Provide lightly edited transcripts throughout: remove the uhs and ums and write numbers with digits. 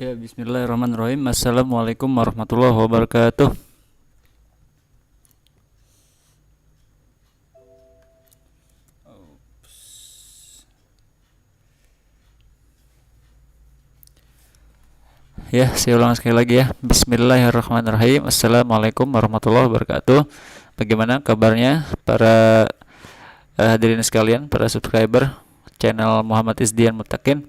Ya, bismillahirrahmanirrahim. Assalamualaikum warahmatullahi wabarakatuh. Ya, saya ulang sekali lagi ya. Bismillahirrahmanirrahim. Assalamualaikum warahmatullahi wabarakatuh. Bagaimana kabarnya para hadirin sekalian, para subscriber channel Muhammad Izdian Mutakin?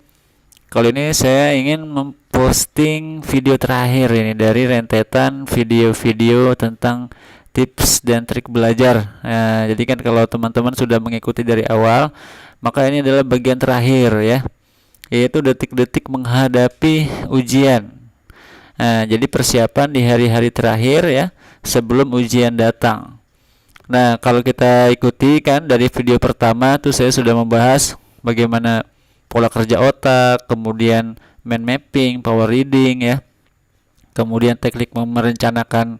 Kali ini saya ingin memposting video terakhir ini dari rentetan video-video tentang tips dan trik belajar. Nah, jadi kan kalau teman-teman sudah mengikuti dari awal, maka ini adalah bagian terakhir ya, yaitu detik-detik menghadapi ujian. Nah, jadi persiapan di hari-hari terakhir ya, sebelum ujian datang. Nah, kalau kita ikuti kan dari video pertama tuh saya sudah membahas bagaimana pola kerja otak, kemudian mind mapping, power reading ya, kemudian teknik merencanakan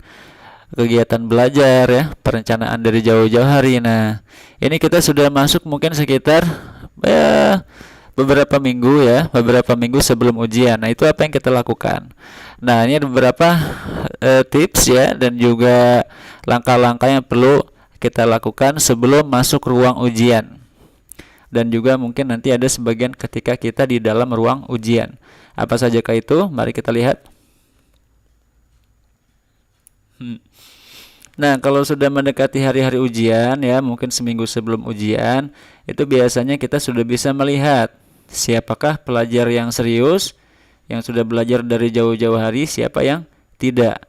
kegiatan belajar ya, perencanaan dari jauh-jauh hari. Nah, ini kita sudah masuk mungkin sekitar ya beberapa minggu sebelum ujian. Nah, itu apa yang kita lakukan? Nah, ini ada beberapa tips ya dan juga langkah-langkah yang perlu kita lakukan sebelum masuk ruang ujian. Dan juga mungkin nanti ada sebagian ketika kita di dalam ruang ujian. Apa sajakah itu? Mari kita lihat. Nah, kalau sudah mendekati hari-hari ujian ya, mungkin seminggu sebelum ujian, itu biasanya kita sudah bisa melihat siapakah pelajar yang serius, yang sudah belajar dari jauh-jauh hari, siapa yang tidak.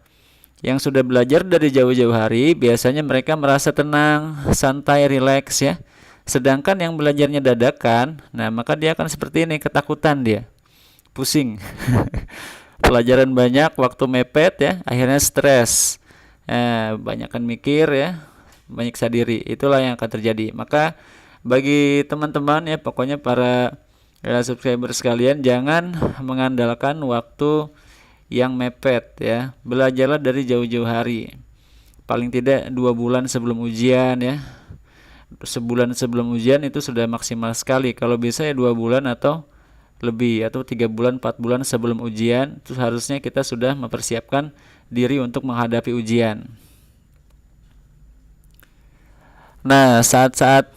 Yang sudah belajar dari jauh-jauh hari, biasanya mereka merasa tenang, santai, rileks ya. Sedangkan yang belajarnya dadakan, nah maka dia akan seperti ini, ketakutan dia, pusing. Pelajaran banyak, waktu mepet ya, akhirnya stres. Banyakkan mikir ya, banyak sadiri, itulah yang akan terjadi. Maka bagi teman-teman ya, pokoknya para subscriber sekalian, jangan mengandalkan waktu yang mepet ya, belajarlah dari jauh-jauh hari, paling tidak 2 bulan sebelum ujian ya. Sebulan sebelum ujian itu sudah maksimal sekali, kalau bisa ya 2 bulan atau lebih, atau 3 bulan 4 bulan sebelum ujian itu harusnya kita sudah mempersiapkan diri untuk menghadapi ujian. Nah, saat-saat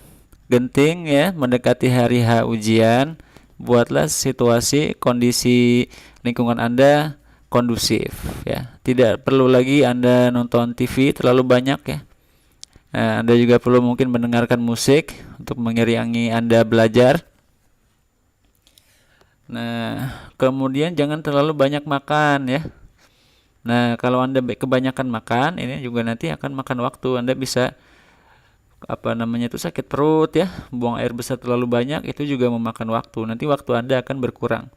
genting ya, mendekati hari H ujian, buatlah situasi kondisi lingkungan Anda kondusif ya. Tidak perlu lagi Anda nonton TV terlalu banyak ya. Nah, Anda juga perlu mungkin mendengarkan musik untuk mengiringi Anda belajar. Nah, kemudian jangan terlalu banyak makan ya. Nah, kalau Anda kebanyakan makan, ini juga nanti akan makan waktu. Anda bisa itu sakit perut ya, buang air besar terlalu banyak, itu juga memakan waktu. Nanti waktu Anda akan berkurang.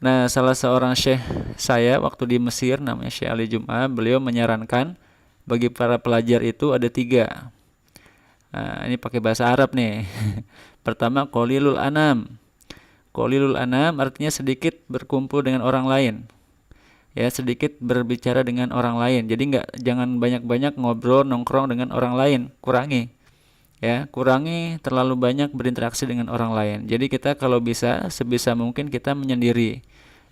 Nah, salah seorang syekh saya waktu di Mesir, namanya Syekh Ali Jum'ah, beliau menyarankan bagi para pelajar itu ada 3. Nah, ini pakai bahasa Arab nih. Pertama, qalilul anam. Qalilul anam artinya sedikit berkumpul dengan orang lain. Ya, sedikit berbicara dengan orang lain. Jadi jangan banyak-banyak ngobrol nongkrong dengan orang lain, kurangi. Ya, kurangi terlalu banyak berinteraksi dengan orang lain. Jadi kita kalau bisa sebisa mungkin kita menyendiri.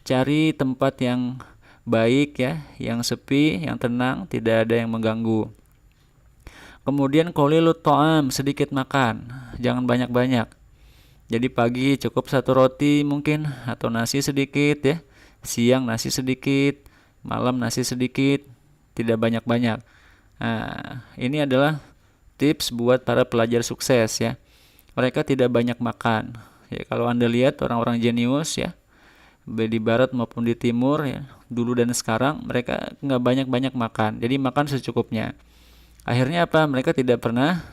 Cari tempat yang baik ya, yang sepi, yang tenang, tidak ada yang mengganggu. Kemudian qalilut ta'am, sedikit makan, jangan banyak-banyak. Jadi pagi cukup 1 roti mungkin atau nasi sedikit ya. Siang nasi sedikit, malam nasi sedikit, tidak banyak-banyak. Nah, ini adalah tips buat para pelajar sukses ya. Mereka tidak banyak makan. Ya, kalau Anda lihat orang-orang jenius ya, di barat maupun di timur ya, dulu dan sekarang mereka nggak banyak-banyak makan. Jadi makan secukupnya. Akhirnya apa? Mereka tidak pernah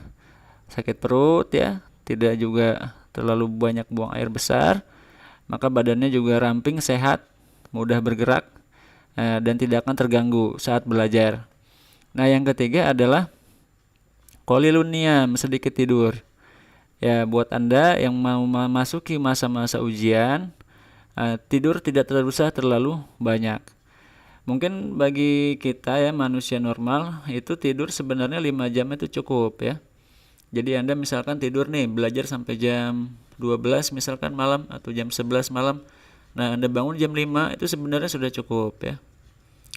sakit perut ya, tidak juga terlalu banyak buang air besar. Maka badannya juga ramping, sehat, mudah bergerak, dan tidak akan terganggu saat belajar. Nah, yang ketiga adalah qalilun niyam, sedikit tidur. Ya, buat Anda yang mau memasuki masa-masa ujian, tidur tidak usah terlalu banyak. Mungkin bagi kita ya manusia normal itu tidur sebenarnya 5 jam itu cukup ya. Jadi Anda misalkan tidur nih, belajar sampai jam 12 misalkan malam atau jam 11 malam. Nah, Anda bangun jam 5 itu sebenarnya sudah cukup ya.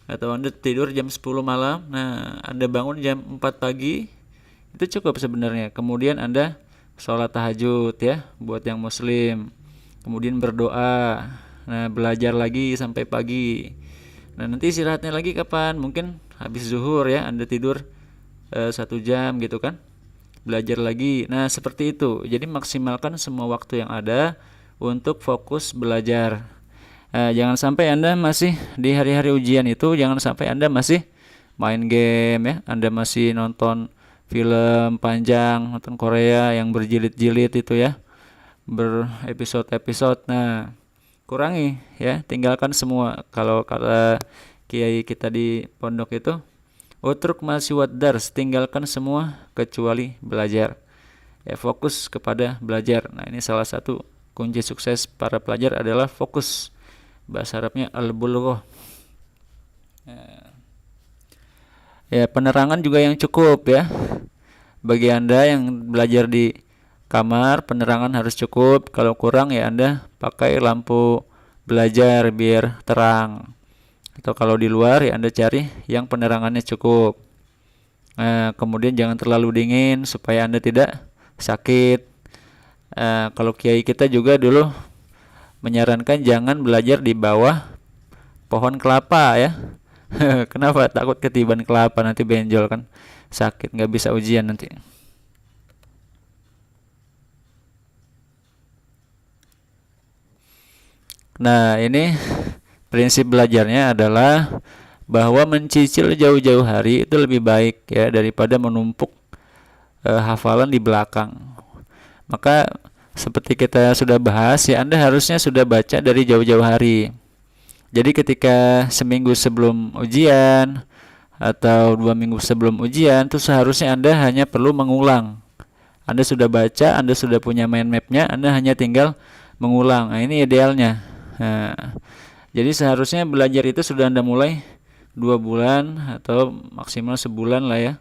Atau Anda tidur jam 10 malam, nah Anda bangun jam 4 pagi, itu cukup sebenarnya. Kemudian Anda sholat tahajud ya, buat yang muslim. Kemudian berdoa. Nah, belajar lagi sampai pagi. Nah, nanti istirahatnya lagi kapan? Mungkin habis zuhur ya, Anda tidur 1 jam gitu kan. Belajar lagi. Nah, seperti itu. Jadi maksimalkan semua waktu yang ada untuk fokus belajar. Jangan sampai Anda masih di hari-hari ujian itu, jangan sampai Anda masih main game ya, Anda masih nonton film panjang, nonton Korea yang berjilid-jilid itu ya, berepisode-episode. Nah, kurangi ya, tinggalkan semua. Kalau kata kiai kita di pondok itu, utruk masiwad dars, tinggalkan semua kecuali belajar. Ya, fokus kepada belajar. Nah, ini salah satu kunci sukses para pelajar adalah fokus. Bahasa Arabnya al-bulughah. Ya, penerangan juga yang cukup ya. Bagi Anda yang belajar di kamar, penerangan harus cukup. Kalau kurang ya Anda pakai lampu belajar biar terang. Atau kalau di luar ya Anda cari yang penerangannya cukup. Kemudian jangan terlalu dingin supaya Anda tidak sakit. Kalau kiai kita juga dulu menyarankan jangan belajar di bawah pohon kelapa ya. Kenapa? Takut ketiban kelapa, nanti benjol kan, sakit, nggak bisa ujian nanti. Nah, ini prinsip belajarnya adalah bahwa mencicil jauh-jauh hari itu lebih baik ya daripada menumpuk hafalan di belakang. Maka seperti kita sudah bahas ya, Anda harusnya sudah baca dari jauh-jauh hari. Jadi ketika seminggu sebelum ujian atau 2 minggu sebelum ujian, itu seharusnya Anda hanya perlu mengulang. Anda sudah baca, Anda sudah punya mind mapnya, Anda hanya tinggal mengulang. Nah, ini idealnya. Nah, jadi seharusnya belajar itu sudah Anda mulai 2 bulan atau maksimal sebulan lah ya.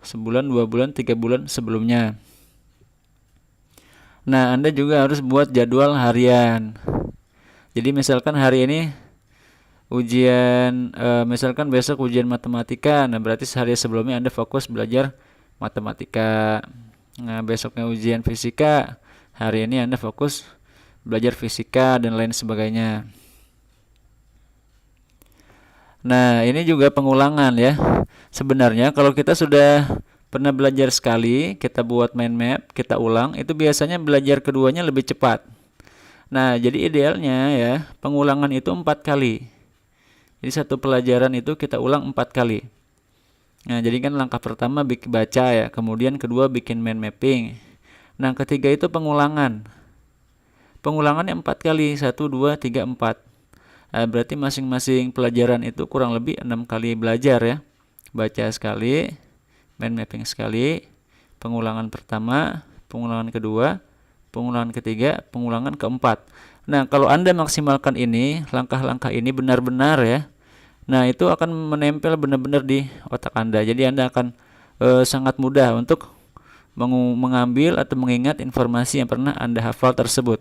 Sebulan, 2 bulan, 3 bulan sebelumnya. Nah, Anda juga harus buat jadwal harian. Jadi misalkan hari ini ujian, misalkan besok ujian matematika, nah berarti sehari sebelumnya Anda fokus belajar matematika. Nah, besoknya ujian fisika, hari ini Anda fokus belajar fisika dan lain sebagainya. Nah, ini juga pengulangan ya. Sebenarnya kalau kita sudah pernah belajar sekali, kita buat mind map, kita ulang, itu biasanya belajar keduanya lebih cepat. Nah, jadi idealnya ya, pengulangan itu 4 kali. Jadi satu pelajaran itu kita ulang 4 kali. Nah, jadi kan langkah pertama baca ya, kemudian kedua bikin mind mapping. Nah, ketiga itu pengulangan. Pengulangannya 4 kali, 1, 2, 3, 4. Berarti masing-masing pelajaran itu kurang lebih 6 kali belajar ya. Baca sekali, mind mapping sekali, pengulangan pertama, pengulangan kedua, pengulangan ketiga, pengulangan keempat. Nah, kalau Anda maksimalkan ini, langkah-langkah ini benar-benar ya, nah itu akan menempel benar-benar di otak Anda. Jadi Anda akan sangat mudah untuk mengambil atau mengingat informasi yang pernah Anda hafal tersebut.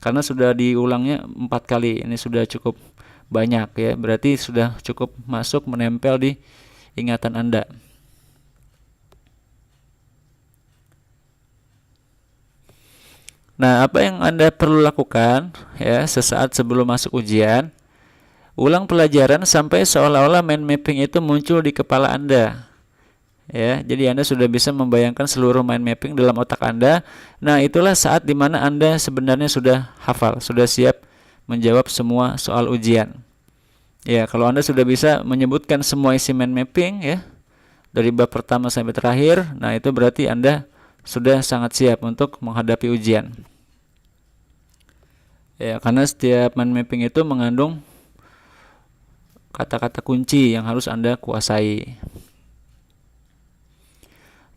Karena sudah diulangnya 4 kali, ini sudah cukup banyak ya, berarti sudah cukup masuk menempel di ingatan Anda. Nah, apa yang Anda perlu lakukan ya sesaat sebelum masuk ujian? Ulang pelajaran sampai seolah-olah mind mapping itu muncul di kepala Anda. Ya, jadi Anda sudah bisa membayangkan seluruh mind mapping dalam otak Anda. Nah, itulah saat dimana Anda sebenarnya sudah hafal, sudah siap menjawab semua soal ujian. Ya, kalau Anda sudah bisa menyebutkan semua isi mind mapping ya, dari bab pertama sampai terakhir, nah itu berarti Anda sudah sangat siap untuk menghadapi ujian. Ya, karena setiap mind mapping itu mengandung kata-kata kunci yang harus Anda kuasai.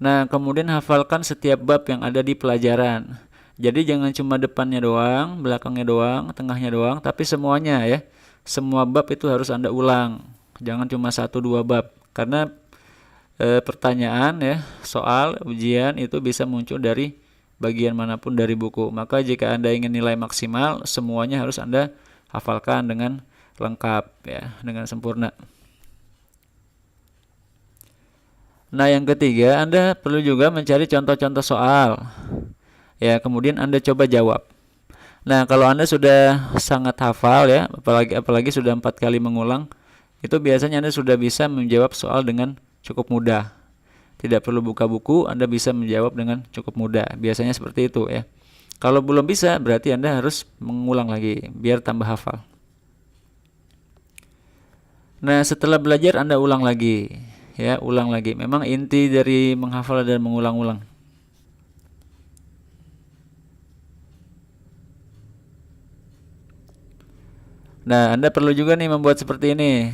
Nah, kemudian hafalkan setiap bab yang ada di pelajaran. Jadi jangan cuma depannya doang, belakangnya doang, tengahnya doang, tapi semuanya ya. Semua bab itu harus Anda ulang. Jangan cuma 1-2 bab. Karena pertanyaan ya, soal ujian itu bisa muncul dari bagian manapun dari buku. Maka jika Anda ingin nilai maksimal, semuanya harus Anda hafalkan dengan lengkap ya, dengan sempurna. Nah, yang ketiga, Anda perlu juga mencari contoh-contoh soal. Ya, kemudian Anda coba jawab. Nah, kalau Anda sudah sangat hafal ya, apalagi sudah 4 kali mengulang, itu biasanya Anda sudah bisa menjawab soal dengan cukup mudah. Tidak perlu buka buku, Anda bisa menjawab dengan cukup mudah. Biasanya seperti itu ya. Kalau belum bisa, berarti Anda harus mengulang lagi biar tambah hafal. Nah, setelah belajar Anda ulang lagi. Ya, ulang lagi. Memang inti dari menghafal dan mengulang-ulang. Nah, Anda perlu juga nih membuat seperti ini.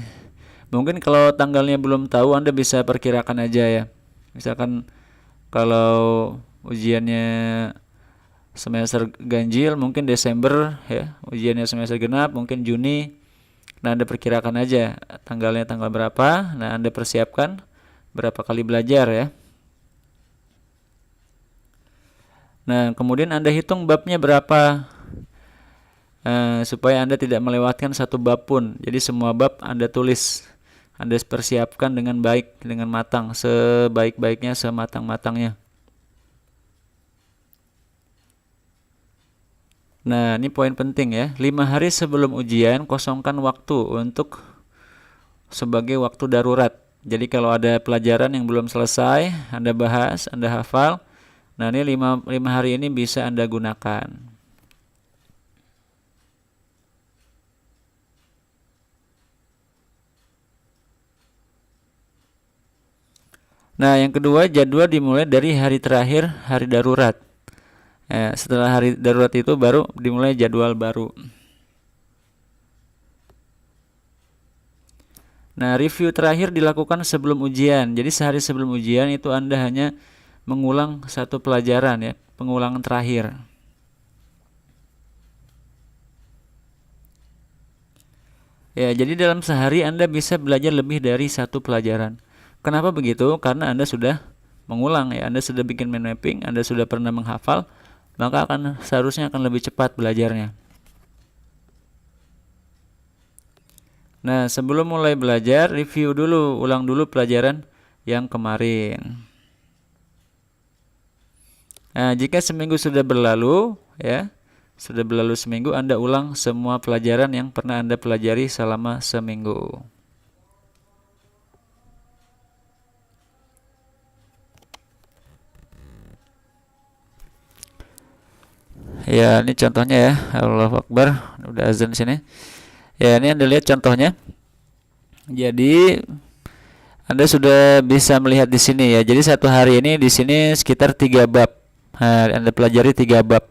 Mungkin kalau tanggalnya belum tahu, Anda bisa perkirakan aja ya. Misalkan kalau ujiannya semester ganjil mungkin Desember ya, ujiannya semester genap mungkin Juni. Nah, Anda perkirakan aja tanggalnya tanggal berapa. Nah, Anda persiapkan berapa kali belajar ya. Nah, kemudian Anda hitung babnya berapa. Supaya Anda tidak melewatkan satu bab pun. Jadi semua bab Anda tulis, Anda persiapkan dengan baik, dengan matang, sebaik-baiknya, sematang-matangnya. Nah, ini poin penting ya. 5 hari sebelum ujian, kosongkan waktu untuk sebagai waktu darurat. Jadi kalau ada pelajaran yang belum selesai, Anda bahas, Anda hafal. Nah, ini 5 hari ini bisa Anda gunakan. Nah, yang kedua, jadwal dimulai dari hari terakhir, hari darurat. Setelah hari darurat itu baru dimulai jadwal baru. Nah, review terakhir dilakukan sebelum ujian. Jadi sehari sebelum ujian itu Anda hanya mengulang satu pelajaran ya, pengulangan terakhir. Ya, jadi dalam sehari Anda bisa belajar lebih dari satu pelajaran. Kenapa begitu? Karena Anda sudah mengulang ya, Anda sudah bikin mind mapping, Anda sudah pernah menghafal, maka seharusnya akan lebih cepat belajarnya. Nah, sebelum mulai belajar, review dulu, ulang dulu pelajaran yang kemarin. Nah, jika seminggu sudah berlalu, ya, sudah berlalu seminggu, Anda ulang semua pelajaran yang pernah Anda pelajari selama seminggu. Ya, ini contohnya ya. Allahu Akbar. Udah azan sini. Ya, ini Anda lihat contohnya. Jadi Anda sudah bisa melihat di sini ya. Jadi satu hari ini di sini sekitar 3 bab. Nah, Anda pelajari 3 bab.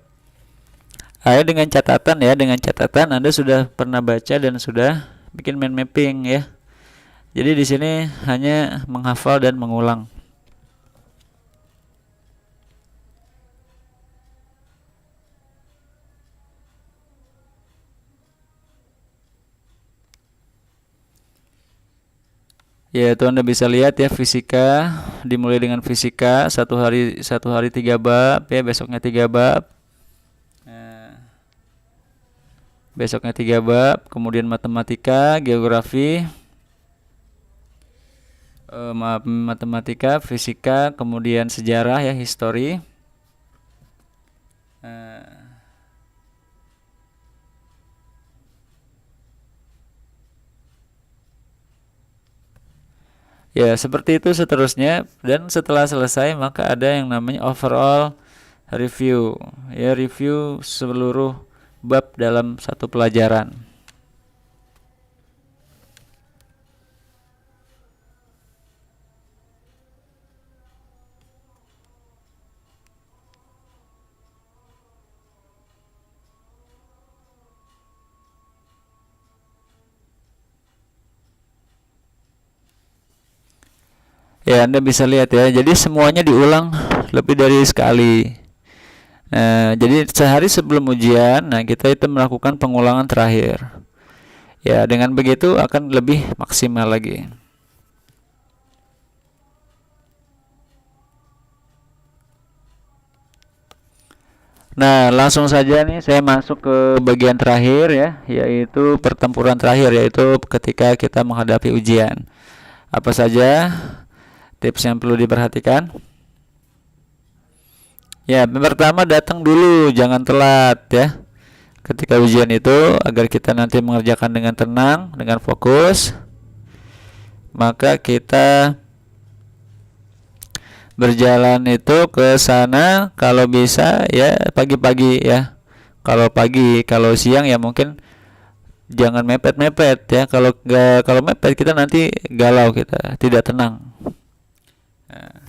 Ayo dengan catatan Anda sudah pernah baca dan sudah bikin mind mapping ya. Jadi di sini hanya menghafal dan mengulang. Ya, itu Anda bisa lihat ya, fisika dimulai dengan fisika satu hari 3 bab ya, besoknya 3 bab. Besoknya 3 bab, kemudian matematika, geografi, matematika, fisika, kemudian sejarah ya, history. Ya, seperti itu seterusnya, dan setelah selesai maka ada yang namanya overall review. Ya, review seluruh bab dalam satu pelajaran. Ya, Anda bisa lihat ya. Jadi semuanya diulang lebih dari sekali. Nah, jadi sehari sebelum ujian, nah kita itu melakukan pengulangan terakhir. Ya, dengan begitu akan lebih maksimal lagi. Nah, langsung saja nih saya masuk ke bagian terakhir ya, yaitu pertempuran terakhir, yaitu ketika kita menghadapi ujian. Apa saja tips yang perlu diperhatikan? Ya, pertama datang dulu, jangan telat ya. Ketika ujian itu agar kita nanti mengerjakan dengan tenang, dengan fokus, maka kita berjalan itu ke sana kalau bisa ya pagi-pagi ya. Kalau pagi, kalau siang ya mungkin jangan mepet-mepet ya. Kalau mepet kita nanti galau, kita tidak tenang. Nah,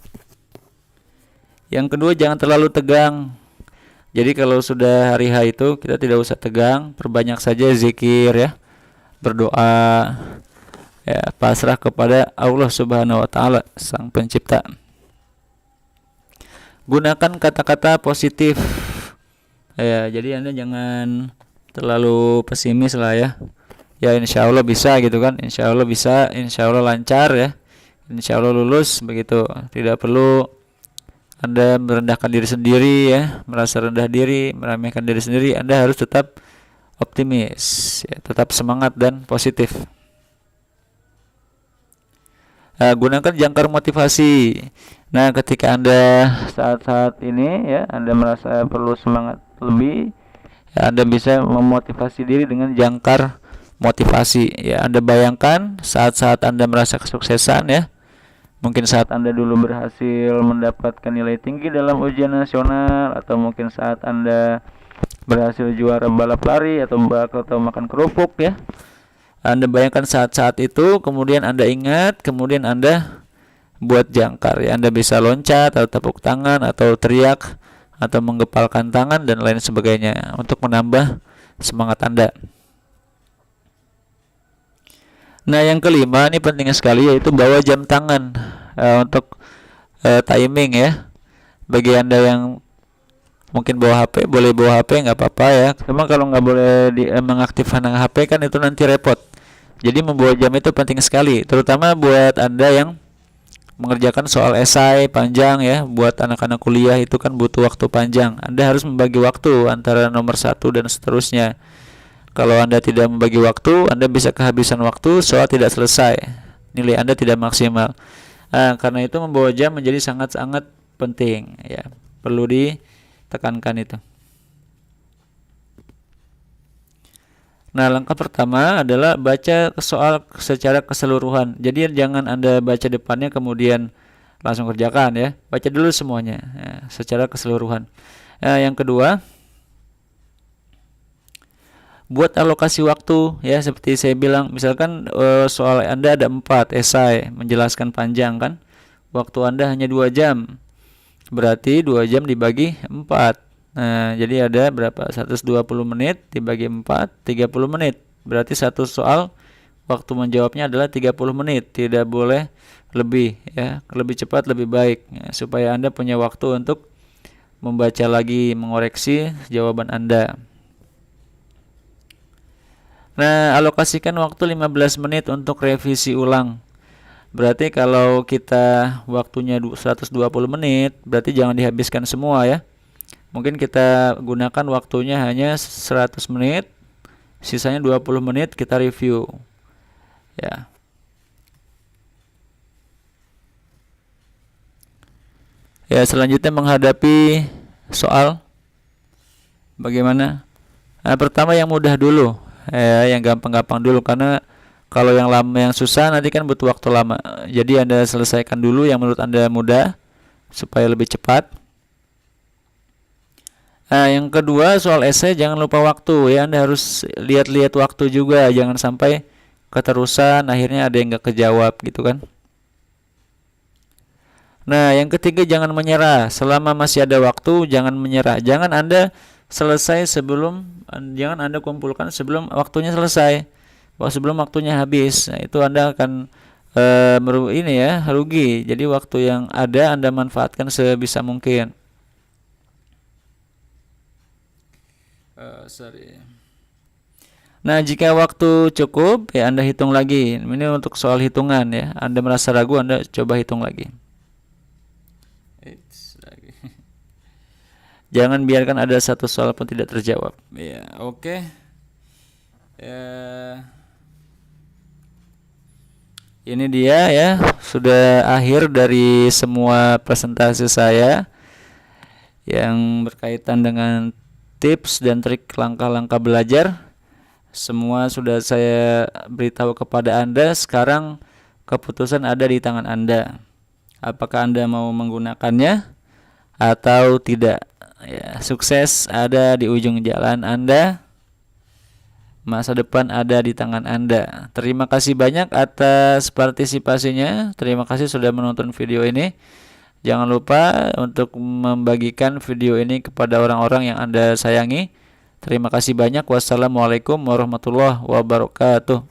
yang kedua jangan terlalu tegang. Jadi kalau sudah hari H itu kita tidak usah tegang, perbanyak saja zikir ya, berdoa ya, pasrah kepada Allah Subhanahu wa taala, Sang Pencipta. Gunakan kata-kata positif. Ya, jadi Anda jangan terlalu pesimis lah ya. Ya insya Allah bisa gitu kan, insya Allah bisa, insya Allah lancar ya, insya Allah lulus begitu. Tidak perlu Anda merendahkan diri sendiri ya, merasa rendah diri, meremehkan diri sendiri. Anda harus tetap optimis, ya, tetap semangat dan positif. Gunakan jangkar motivasi. Nah, ketika Anda saat-saat ini ya, Anda merasa perlu semangat lebih, ya, Anda bisa memotivasi diri dengan jangkar motivasi. Ya, Anda bayangkan saat-saat Anda merasa kesuksesan ya. Mungkin saat Anda dulu berhasil mendapatkan nilai tinggi dalam ujian nasional, atau mungkin saat Anda berhasil juara balap lari atau makan kerupuk ya. Anda bayangkan saat-saat itu, kemudian Anda ingat, kemudian Anda buat jangkar ya. Anda bisa loncat atau tepuk tangan atau teriak atau menggepalkan tangan dan lain sebagainya untuk menambah semangat Anda. Nah, yang kelima ini penting sekali, yaitu bawa jam tangan untuk timing ya. Bagi Anda yang mungkin bawa HP, boleh bawa HP, nggak apa-apa ya. Cuma kalau nggak boleh mengaktifkan HP kan itu nanti repot. Jadi membawa jam itu penting sekali, terutama buat Anda yang mengerjakan soal esai panjang ya. Buat anak-anak kuliah itu kan butuh waktu panjang. Anda harus membagi waktu antara nomor 1 dan seterusnya. Kalau Anda tidak membagi waktu, Anda bisa kehabisan waktu, soal tidak selesai, nilai Anda tidak maksimal. Karena itu membawa jam menjadi sangat-sangat penting ya, perlu ditekankan itu. Nah, langkah pertama adalah baca soal secara keseluruhan. Jadi jangan Anda baca depannya kemudian langsung kerjakan ya, baca dulu semuanya ya, secara keseluruhan. Yang kedua, buat alokasi waktu ya, seperti saya bilang, misalkan soal Anda ada 4 esai menjelaskan panjang kan, waktu Anda hanya 2 jam, berarti 2 jam dibagi 4. Nah, jadi ada berapa? 120 menit dibagi 4, 30 menit. Berarti satu soal waktu menjawabnya adalah 30 menit, tidak boleh lebih ya, lebih cepat lebih baik ya, supaya Anda punya waktu untuk membaca lagi, mengoreksi jawaban Anda. Nah, alokasikan waktu 15 menit untuk revisi ulang. Berarti kalau kita waktunya 120 menit, berarti jangan dihabiskan semua ya. Mungkin kita gunakan waktunya hanya 100 menit, sisanya 20 menit kita review. Ya. Ya, selanjutnya menghadapi soal bagaimana? Nah, pertama yang mudah dulu. Yang gampang-gampang dulu, karena kalau yang lama, yang susah nanti kan butuh waktu lama. Jadi Anda selesaikan dulu yang menurut Anda mudah supaya lebih cepat. Nah, yang kedua soal esai jangan lupa waktu ya. Anda harus lihat-lihat waktu juga, jangan sampai keterusan akhirnya ada yang nggak kejawab gitu kan. Nah, yang ketiga jangan menyerah. Selama masih ada waktu jangan menyerah. Jangan Anda selesai jangan Anda kumpulkan sebelum waktunya selesai, sebelum waktunya habis. Nah, itu Anda akan rugi. Jadi waktu yang ada Anda manfaatkan sebisa mungkin. Nah, jika waktu cukup ya Anda hitung lagi. Ini untuk soal hitungan ya. Anda merasa ragu, Anda coba hitung lagi. Jangan biarkan ada satu soal pun tidak terjawab. Ya, oke. Ini dia ya, sudah akhir dari semua presentasi saya yang berkaitan dengan tips dan trik langkah-langkah belajar. Semua sudah saya beritahu kepada Anda. Sekarang keputusan ada di tangan Anda. Apakah Anda mau menggunakannya atau tidak? Ya, sukses ada di ujung jalan Anda. Masa depan ada di tangan Anda. Terima kasih banyak atas partisipasinya. Terima kasih sudah menonton video ini. Jangan lupa untuk membagikan video ini kepada orang-orang yang Anda sayangi. Terima kasih banyak. Wassalamualaikum warahmatullahi wabarakatuh.